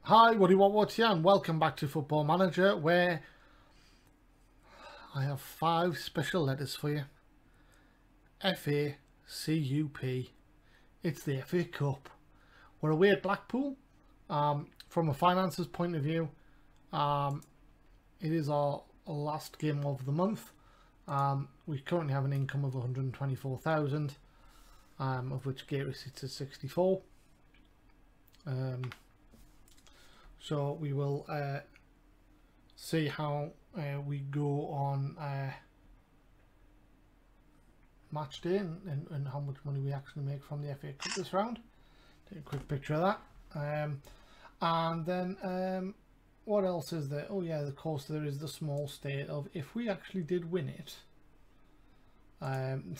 Hi, what do you want? What's here? And welcome back to Football Manager, where I have 5 special letters for you. F-A-C-U-P. It's the FA Cup. We're away at Blackpool. From a finances point of view, it is our last game of the month. We currently have an income of 124,000, of which gate receipts is 64. So we will see how we go on match day and how much money we actually make from the FA Cup this round. Take a quick picture of that. And then what else is there? Oh yeah, of course there is the small state of if we actually did win it,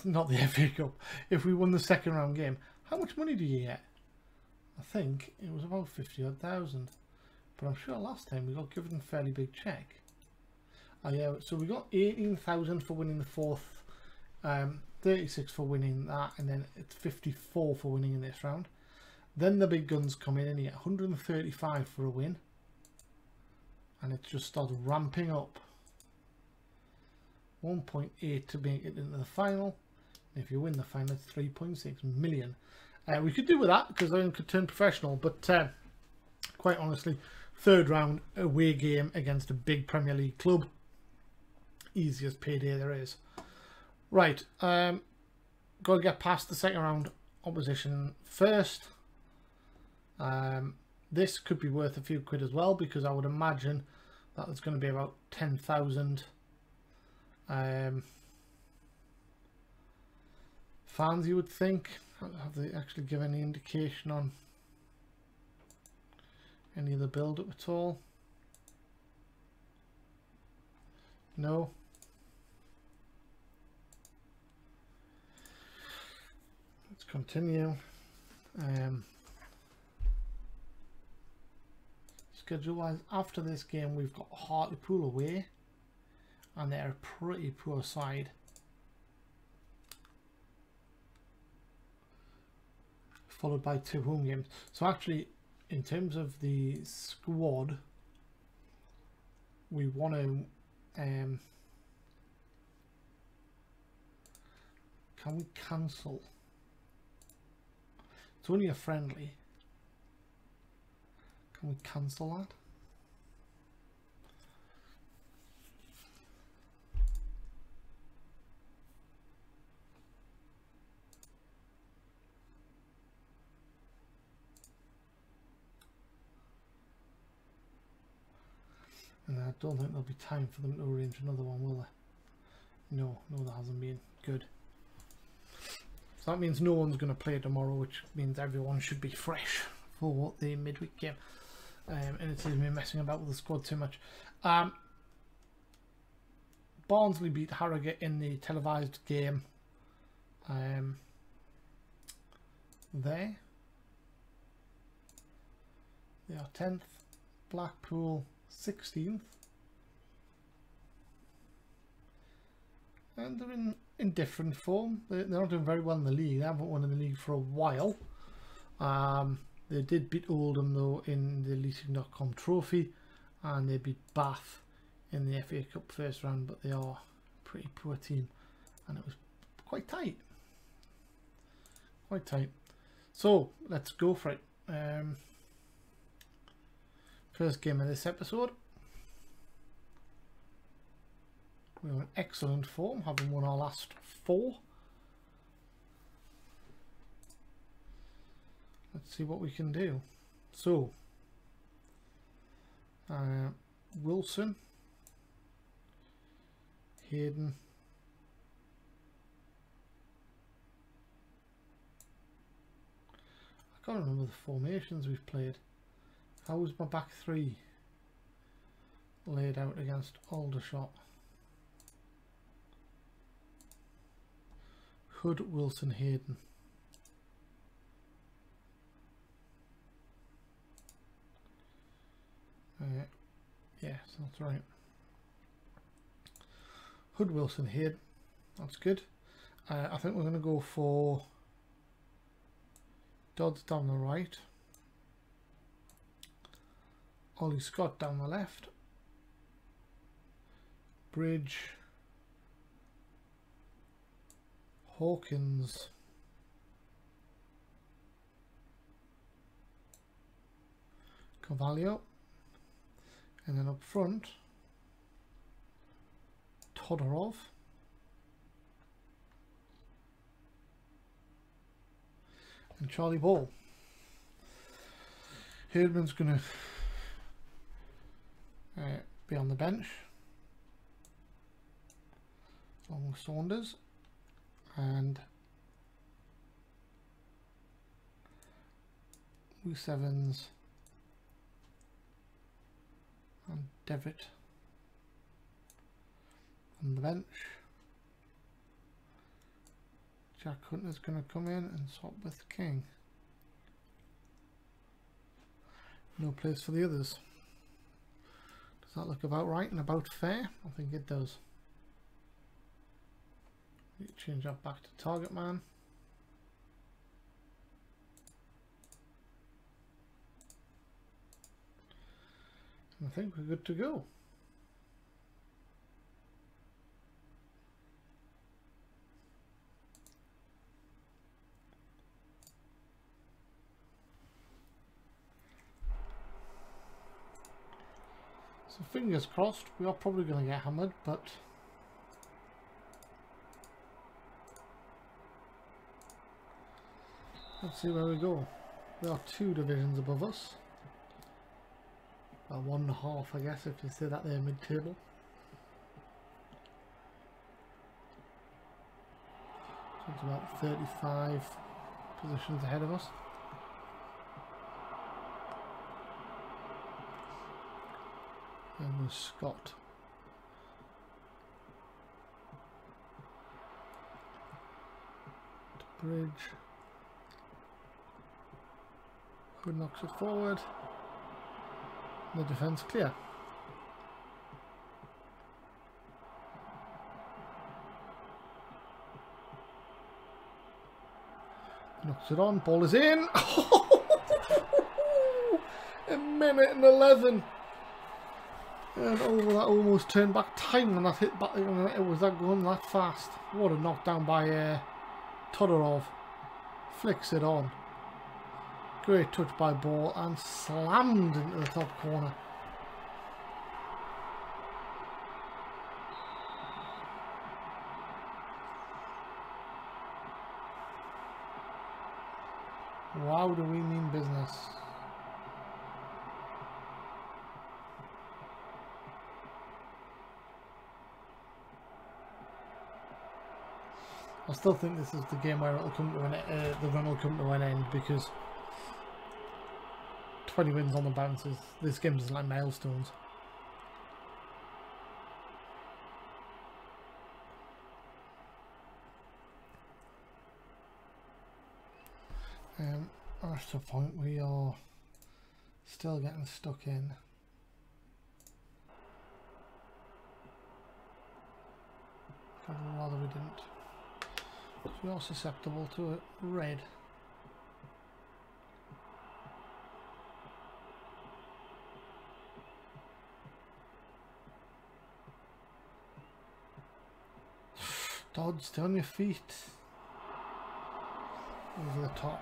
not the FA Cup, if we won the second round game, how much money do you get? I think it was about 50,000. But I'm sure last time we got given a fairly big check. Yeah, so we got 18,000 for winning the fourth, 36 for winning that, and then it's 54 for winning in this round. Then the big guns come in and you get 135 for a win. And it just starts ramping up. 1.8 to make it into the final. And if you win the final, it's 3.6 million. We could do with that because I could turn professional, but quite honestly, third round away game against a big Premier League club, easiest payday there is. Right, got to get past the second round opposition first. This could be worth a few quid as well, because I would imagine that there's going to be about 10,000 fans, you would think. Have they actually given any indication on any of the build up at all? No. Let's continue. Schedule wise, after this game we've got Hartlepool away, and they're a pretty poor side. Followed by 2 home games. So actually, in terms of the squad, we want to can we cancel? It's only a friendly. Can we cancel that? And I don't think there'll be time for them to arrange another one, will there? No, there hasn't been. Good. So that means no one's going to play tomorrow, which means everyone should be fresh for the midweek game. And it saves me messing about with the squad too much. Barnsley beat Harrogate in the televised game. They are 10th. Blackpool 16th, and they're in different form. They're not doing very well in the league. They haven't won in the league for a while. They did beat Oldham though in the Leasing.com trophy, and they beat Bath in the FA Cup first round, but they are a pretty poor team, and it was quite tight. So let's go for it. First game of this episode. We're in excellent form, having won our last 4. Let's see what we can do. So, Wilson, Hayden, I can't remember the formations we've played. How was my back 3 laid out against Aldershot? Hood, Wilson, Hayden. Yes, that's right. Hood, Wilson, Hayden. That's good. I think we're going to go for Dodds down the right. Ollie Scott down the left. Bridge. Hawkins. Carvalho. And then up front, Todorov. And Charlie Ball. Herdman's going to be on the bench along with Saunders, and Reese Evans and Devitt on the bench. Jack Hunter's going to come in and swap with King. No place for the others. Does that look about right and about fair? I think it does. Change that back to target man. I think we're good to go. So fingers crossed, we are probably going to get hammered, but let's see where we go. There are 2 divisions above us. About 1.5, I guess, if you say that there mid-table. So it's about 35 positions ahead of us. And there's Scott. To Bridge. Hood knocks it forward. The defence clear. Knocks it on. Ball is in. A minute and 11. And over that almost turned back time, and that hit back. It was that going that fast. What a knockdown by Todorov. Flicks it on. Great touch by Ball and slammed into the top corner. Wow, do we mean business. I still think this is the game where it'll come to the run will come to an end, because 20 wins on the bounces. This game doesn't like milestones. That's the point. We are still getting stuck in. I'd rather we didn't. We are susceptible to a red. Dodd, stay on your feet. Over the top.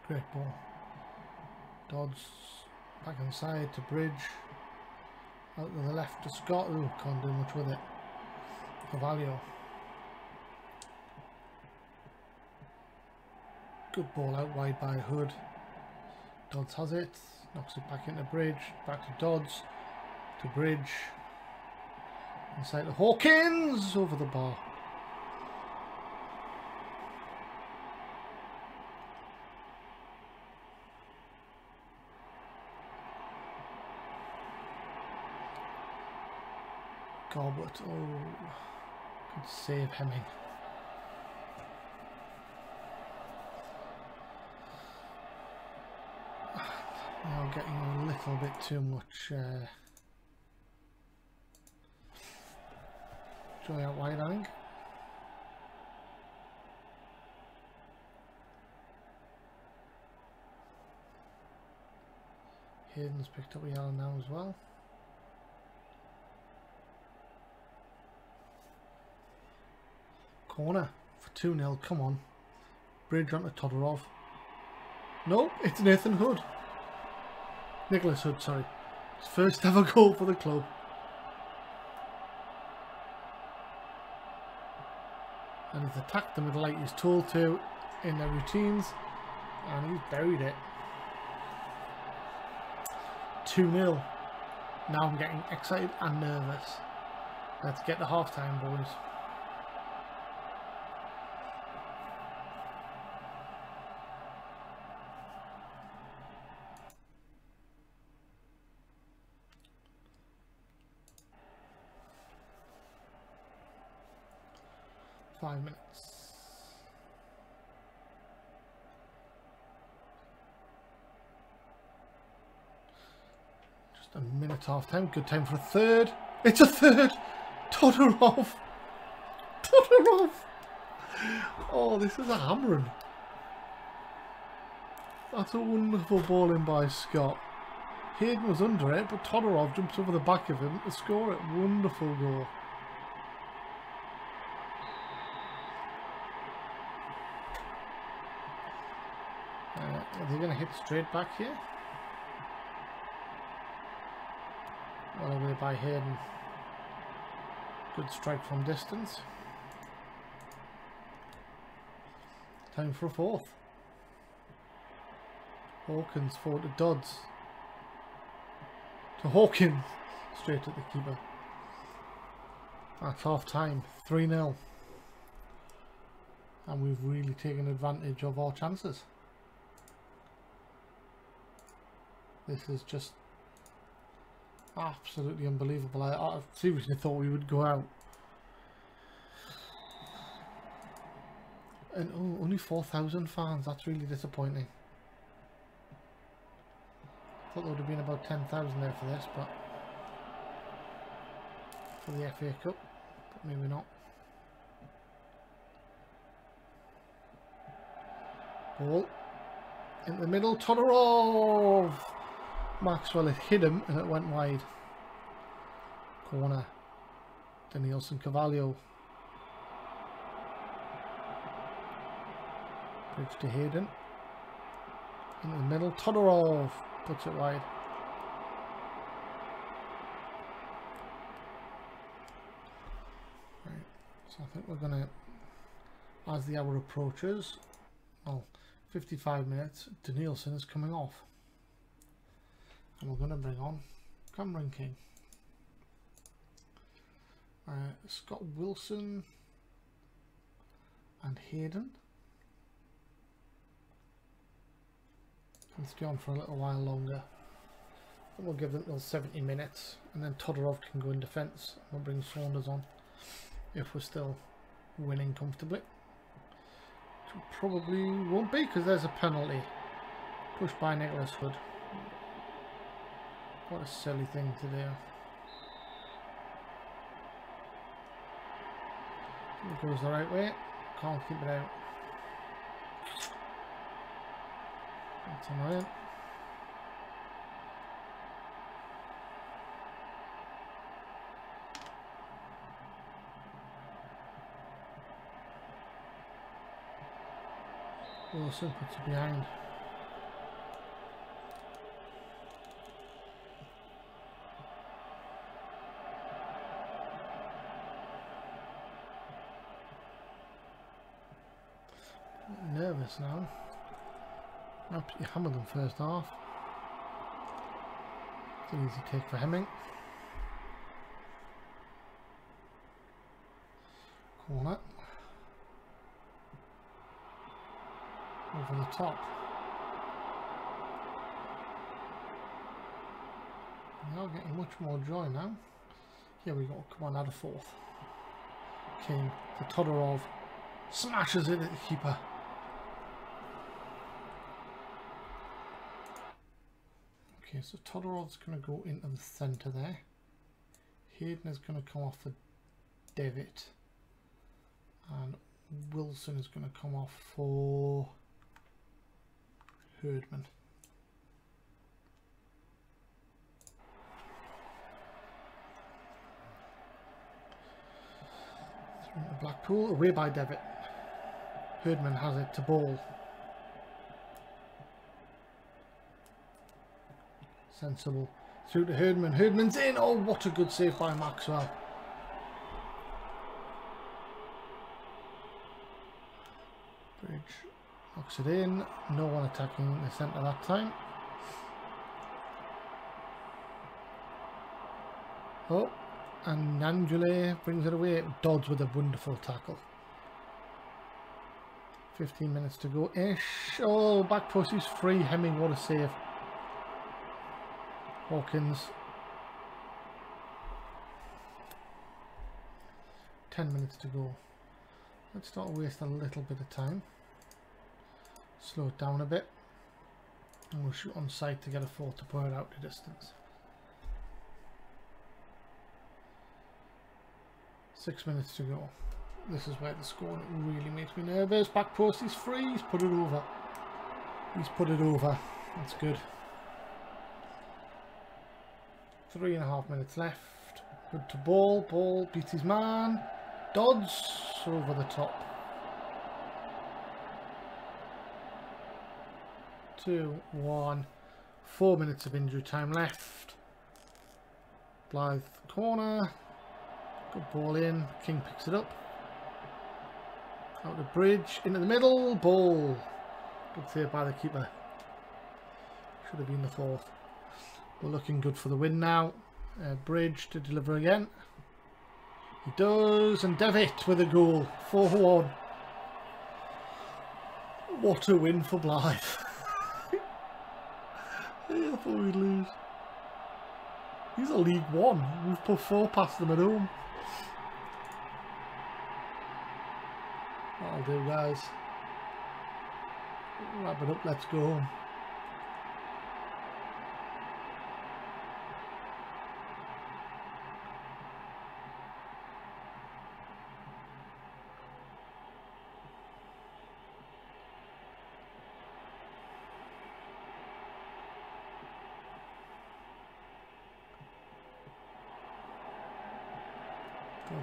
Great ball. Dodds back inside to Bridge. Out to the left to Scott. Ooh, can't do much with it. Carvalho. Good ball out wide by Hood. Dodds has it. Knocks it back into Bridge. Back to Dodds. To Bridge. Inside to Hawkins. Over the bar. Goblet, oh, good save, Hemming. we're getting a little bit too much joy out wide, I think. Hayden's picked up a yellow now as well. Corner for 2-0, come on. Bridge onto Todorov. Nope, it's Nathan Hood. Nicholas Hood, sorry. His first ever goal for the club. And he's attacked the middle like he's told to in their routines. And he's buried it. 2-0. Now I'm getting excited and nervous. Let's get to half time, boys. Five minutes. Just a minute half time. Good time for a third. It's a third. Todorov. Todorov. Oh, this is a hammering. That's a wonderful ball in by Scott. Hayden was under it, but Todorov jumps over the back of him to score it. Wonderful goal. Are they going to hit straight back here? Well away by Hayden. Good strike from distance. Time for a fourth. Hawkins forward to Dodds. To Hawkins. Straight at the keeper. That's half time. 3-0. And we've really taken advantage of our chances. This is just absolutely unbelievable. I seriously thought we would go out. And oh, only 4,000 fans. That's really disappointing. I thought there would have been about 10,000 there for this, but for the FA Cup, but maybe not. Ball in the middle, Todorov! Maxwell had hit him and it went wide. Corner. Danielson Carvalho. Bridge to Hayden. In the middle, Todorov puts it wide. Right, so I think we're going to, as the hour approaches, well, 55 minutes, Danielson is coming off. And we're going to bring on Cameron King. Scott Wilson and Hayden. Can stay on for a little while longer. And we'll give them till 70 minutes. And then Todorov can go in defence. We'll bring Saunders on if we're still winning comfortably. Which probably won't be because there's a penalty. Pushed by Nicholas Hood. What a silly thing to do. It goes the right way. Can't keep it out. That's annoying. Wilson puts it behind. Nervous now. Absolutely hammered them first half. It's an easy take for Hemming. Corner. Over the top. They are getting much more joy now. Here we go. Come on, add a fourth. King to Todorov. Smashes it at the keeper. Okay, so Todorov's going to go into the centre there. Hayden is going to come off for Devitt. And Wilson is going to come off for Herdman. Through to Blackpool, away by Devitt. Herdman has it to Ball. Sensible. Through to Herdman. Herdman's in. Oh, what a good save by Maxwell. Bridge knocks it in. No one attacking the centre that time. Oh, and Angela brings it away. Dodds with a wonderful tackle. 15 minutes to go ish. Oh, back post is free. Hemming, what a save. Hawkins. 10 minutes to go. Let's not waste a little bit of time. Slow it down a bit. And we'll shoot on sight to get a 4 to put it out to distance. 6 minutes to go. This is where the scoring really makes me nervous. Back post is free. He's put it over. He's put it over. That's good. 3.5 minutes left. Good to Ball. Ball beats his man. Dodds over the top. 2-1. 4 minutes of injury time left. Blyth corner. Good ball in. King picks it up. Out the bridge. Into the middle. Ball. Good save by the keeper. Should have been the 4th. We're looking good for the win now. Bridge to deliver again. He does, and Devitt with a goal. 4-1. What a win for Blyth. I thought we'd lose. He's a League One. We've put 4 past them at home. That'll do, guys. Wrap it up, let's go home.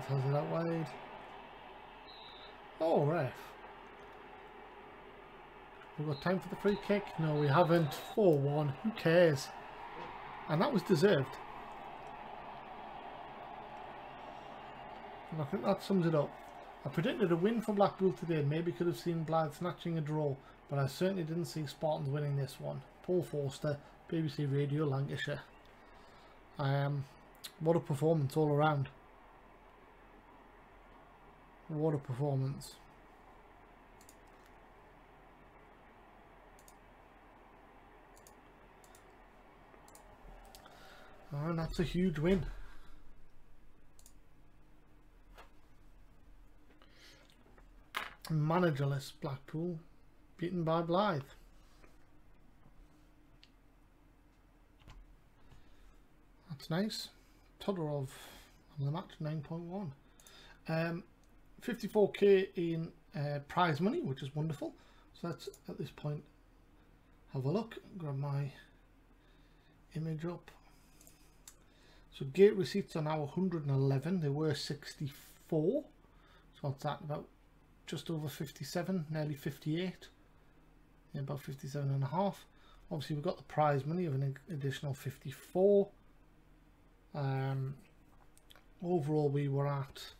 Has it out wide. Oh, ref. We've got time for the free kick. No, we haven't. 4-1. Who cares? And that was deserved. And I think that sums it up. I predicted a win for Blackpool today. Maybe could have seen Blyth snatching a draw, but I certainly didn't see Spartans winning this one. Paul Forster, BBC Radio Lancashire. What a performance all around. What a performance. And that's a huge win. Managerless Blackpool beaten by Blyth. That's nice. Todorov on the match, 9.1. 54k in prize money, which is wonderful. So let's at this point have a look. Grab my image up. So gate receipts are now 111. They were 64. So it's at about just over 57, nearly 58. Yeah, about 57 and a half. Obviously we've got the prize money of an additional 54. Overall we were at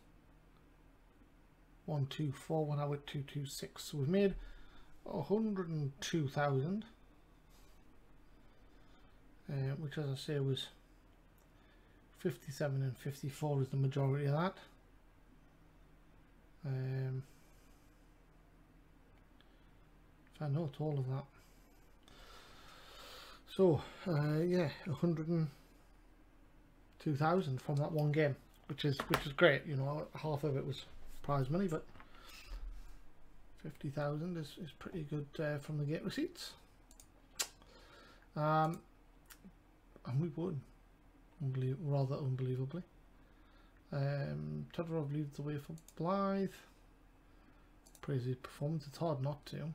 124, we're now at 226. So we've made 102,000, which, as I say, was 57 and 54 is the majority of that. If I note all of that. So yeah, 102,000 from that one game, which is great. You know, half of it was prize money, but 50,000 is pretty good from the gate receipts. And we won. Rather unbelievably. Todorov leads the way for Blyth. Praise his performance. It's hard not to.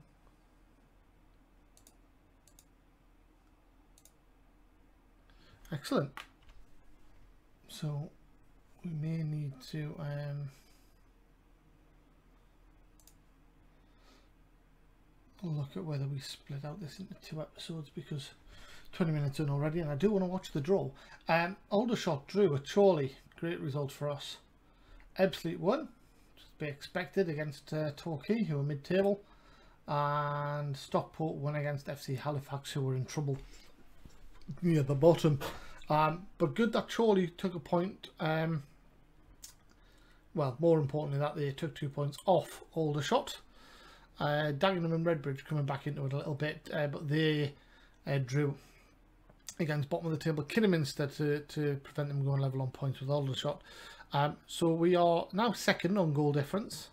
Excellent. So we may need to look at whether we split out this into 2 episodes, because 20 minutes in already and I do want to watch the draw. Aldershot drew at Chorley. Great result for us. Ebbsfleet won, just to be expected, against Torquay, who were mid-table, and Stockport won against FC Halifax, who were in trouble near the bottom. But good that Chorley took a point. Well, more importantly, that they took 2 points off Aldershot. Dagenham and Redbridge coming back into it a little bit, but they drew against bottom of the table Kidderminster to prevent them going level on points with Aldershot. So we are now second on goal difference,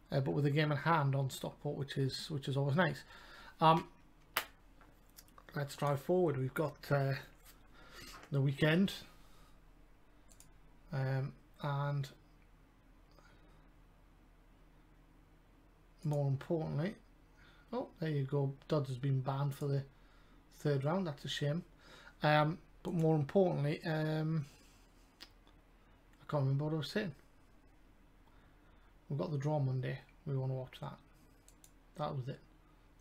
but with a game in hand on Stockport, which is always nice. Let's drive forward. We've got the weekend, and more importantly, oh, there you go, Dodds has been banned for the 3rd round. That's a shame. But more importantly, I can't remember what I was saying. We've got the draw Monday. We want to watch that. That was it.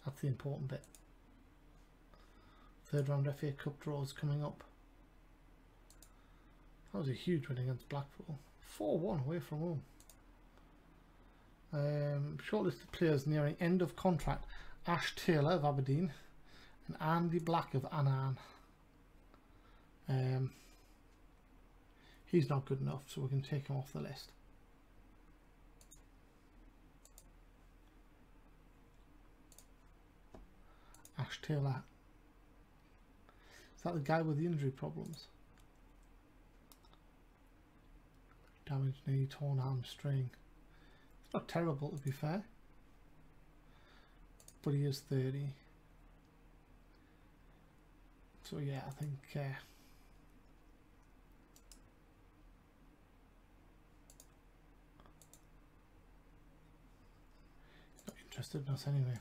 That's the important bit. 3rd round FA Cup draws coming up. That was a huge win against Blackpool. 4-1 away from home. Shortlisted players nearing end of contract: Ash Taylor of Aberdeen and Andy Black of Annan. He's not good enough, so we can take him off the list. Ash Taylor. Is that the guy with the injury problems? Damaged knee, torn hamstring. It's not terrible, to be fair, but he is 30. So yeah, I think not interested in us anyway.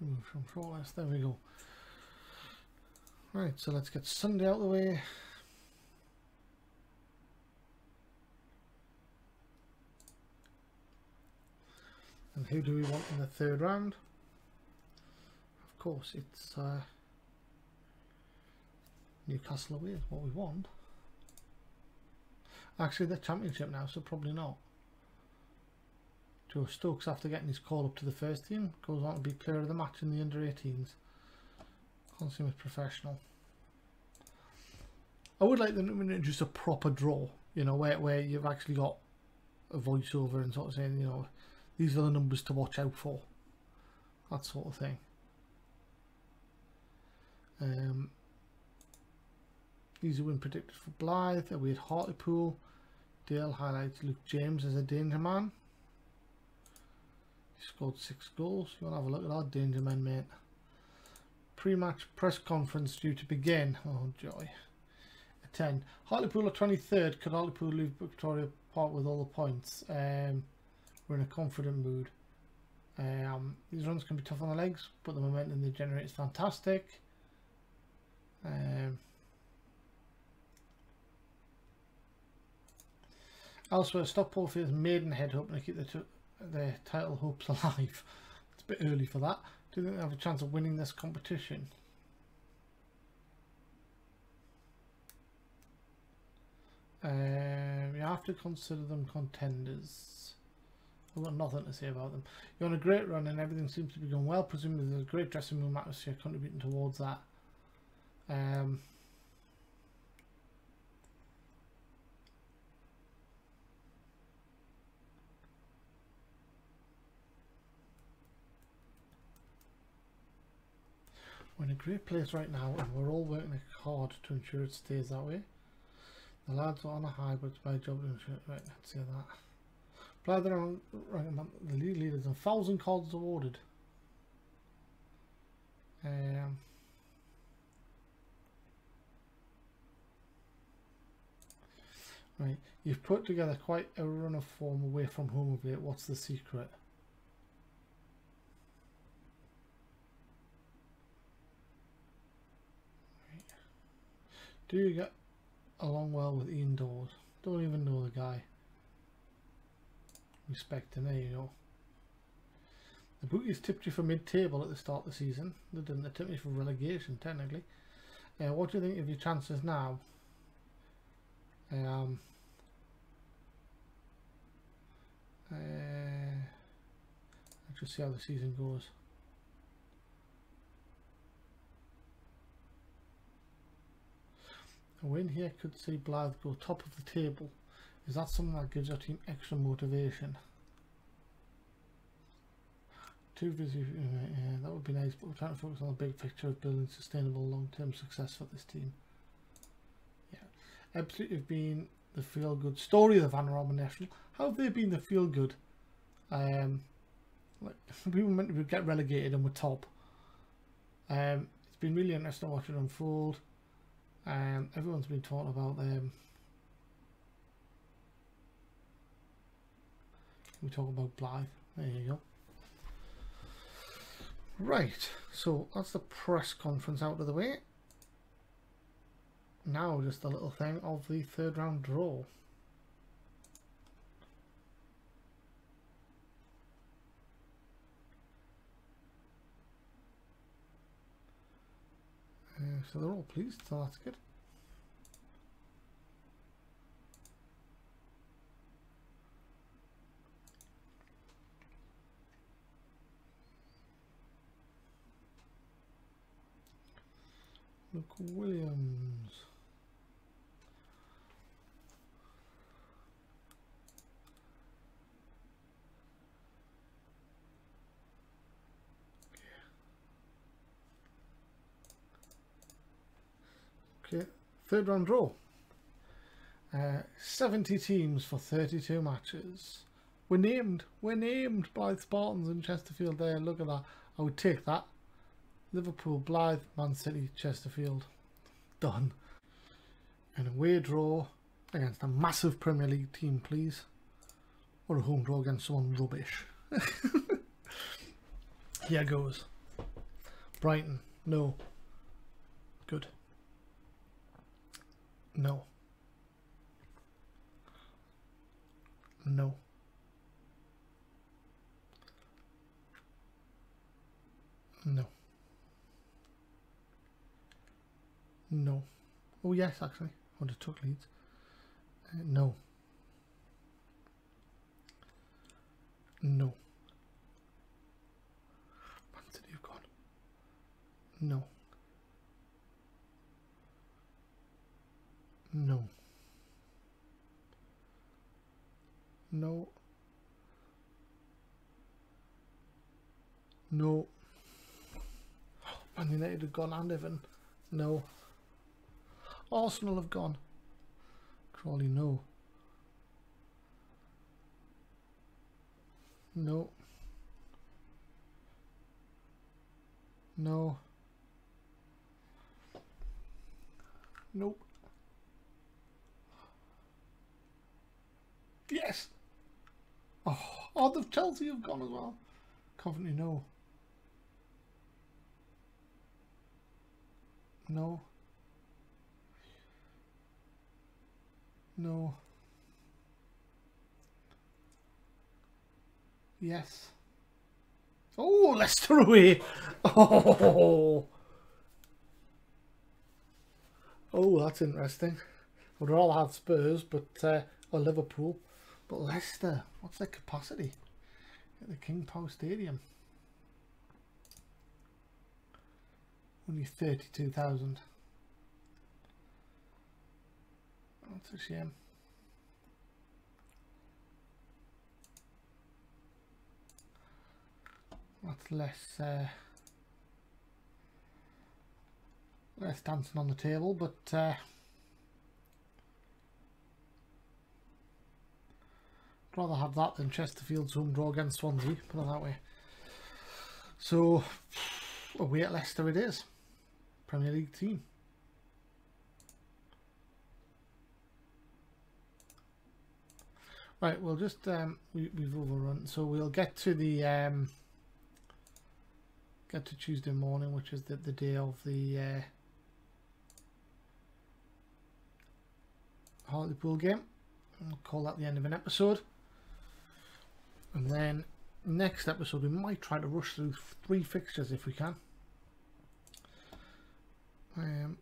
Move from shortlist. There we go. Right, so let's get Sunday out of the way. And who do we want in the 3rd round? Of course, it's Newcastle away is what we want. Actually, they're Championship now, so probably not. Joe Stokes, after getting his call up to the first team, goes on to be player of the match in the under-18s. Consummate professional. I would like them to introduce a proper draw, you know, where you've actually got a voiceover and sort of saying, you know, these are the numbers to watch out for. That sort of thing. Easy win predicted for Blyth. We had Hartlepool. Dale highlights Luke James as a danger man. He scored 6 goals. You want to have a look at our danger men, mate. Pre-match press conference due to begin. Oh joy. At 10. Hartlepool are 23rd. Could Hartlepool leave Victoria Park with all the points? We're in a confident mood. These runs can be tough on the legs, but the momentum they generate is fantastic. Elsewhere, Stockport feels Maidenhead hoping to keep their title hopes alive. It's a bit early for that. Do you think they have a chance of winning this competition? You have to consider them contenders. I've got nothing to say about them. You're on a great run and everything seems to be going well. Presumably there's a great dressing room atmosphere contributing towards that. We're in a great place right now and we're all working hard to ensure it stays that way. The lads are on a high, but it's my job to ensure it. Right, let's see that. Blyth are on the league leaders and 1,000 cards awarded. Right, you've put together quite a run of form away from home of late. What's the secret? Right. Do you get along well with Ian Dawes? Don't even know the guy. Respect to me, you know. The bookies tipped you for mid-table at the start of the season. They didn't. They tipped you for relegation, technically. What do you think of your chances now? Let's just see how the season goes. A win here could see Blyth go top of the table. Is that something that gives your team extra motivation? That would be nice, but we're trying to focus on the big picture of building sustainable long-term success for this team. Yeah, Ep0074 have been the feel-good story of the Vanarama National. How have they been the feel-good? Like, we were meant to get relegated and we're top. It's been really interesting to watch it unfold. Everyone's been talking about them. We talk about Blyth. There you go. Right, so that's the press conference out of the way. Now just a little thing of the third round draw. So they're all pleased, so that's good. Luke Williams. Okay, third round draw. 70 teams for 32 matches. We're named Blyth Spartans in Chesterfield there. Look at that. I would take that. Liverpool, Blyth, Man City, Chesterfield. Done. An away draw against a massive Premier League team, please. Or a home draw against someone rubbish. Here goes. Brighton, no. Good. No. No. No. No. Oh yes, actually. I would have took Leeds. No. No. Man City have gone. No. No. No. No. Man United have gone and Everton. No. Arsenal have gone. Crawley, no. No. No. Nope. Yes. Oh, the Chelsea have gone as well. Coventry, no. No. No. Yes. Oh, Leicester away. Oh. Oh, that's interesting. We'd all have Spurs, but or Liverpool, but Leicester. What's their capacity at the King Power Stadium? Only 32,000. That's a shame. That's less dancing on the table, but I'd rather have that than Chesterfield's home draw against Swansea, put it that way. So away at Leicester it is. Premier League team. Right, we'll just we've overrun, so we'll get to the get to Tuesday morning, which is the day of the Hartlepool game. We'll call that the end of an episode, and then next episode we might try to rush through 3 fixtures if we can. Blyth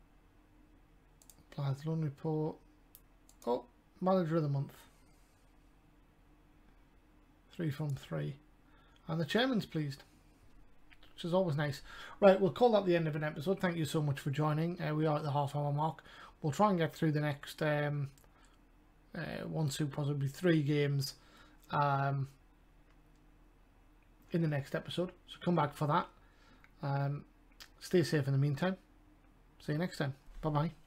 Run report. Oh, manager of the month. 3 from 3, and the chairman's pleased, which is always nice. Right, we'll call that the end of an episode. Thank you so much for joining. We are at the half-hour mark. We'll try and get through the next 1, 2, possibly 3 games in the next episode, so come back for that. Stay safe in the meantime. See you next time. Bye bye.